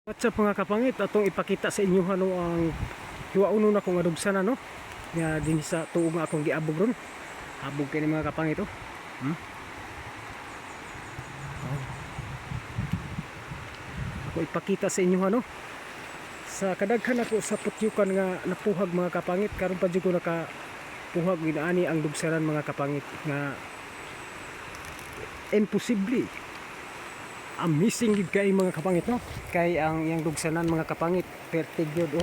What's up mga kapangit, atong ipakita sa inyo ano ang hiwaunon akong adugsan no nga din sa tuong nga akong giabog ron. Abog kini mga kapangit oh. Ako ipakita sa inyo ano sa kadaghan ako sa putyukan nga napuhag mga kapangit, karon pa jud ko nakapuhag ginaani ang dugsanan mga kapangit nga imposible. Amazing gid kay mga kapangit no, kay ang iyang dugsanan mga kapangit pertig yun oh,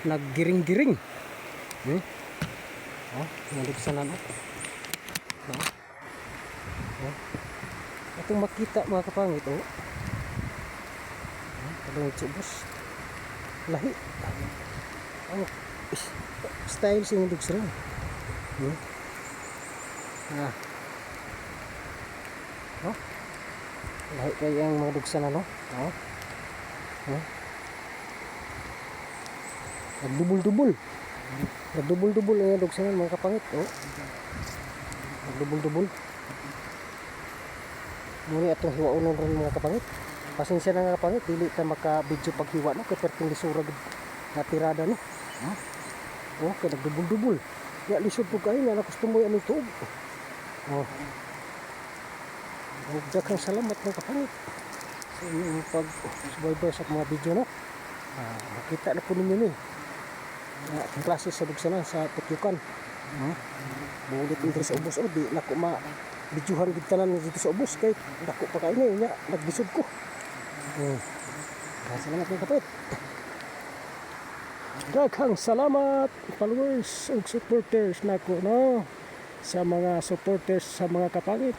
naggiring-giring oh, yung dugsanan oh. Itong makita mga kapangit oh, kadang subos lahi ang style sa iyang dugsanan oh, lahi kay ang mga dugsanan no nagdubol-dubol ang dugsanan mga kapangit oh, nagdubol-dubol. Muna atong hiwaunon rin mga kapangit, pasensya na nga kapangit, dili ta maka-video paghiwa no, kay perting lisura na tirada no oh, kay nagdubol-dubol ya lisod po kayo nga nakustumoy ang tuog oh. Daghang salamat mga kapangit sa inyong pag-subaybay sa mga video no. Makita na po ninyo ni ang klase sa dugsanan sa putyukan bulit dito sa ubos oh, di nako ma-videohan gid tanan dito sa ubos kay dako pa kayo nya naglisod ko salamat mga kapangit. Daghang salamat followers ug supporters nako no, sa mga supporters sa mga kapangit.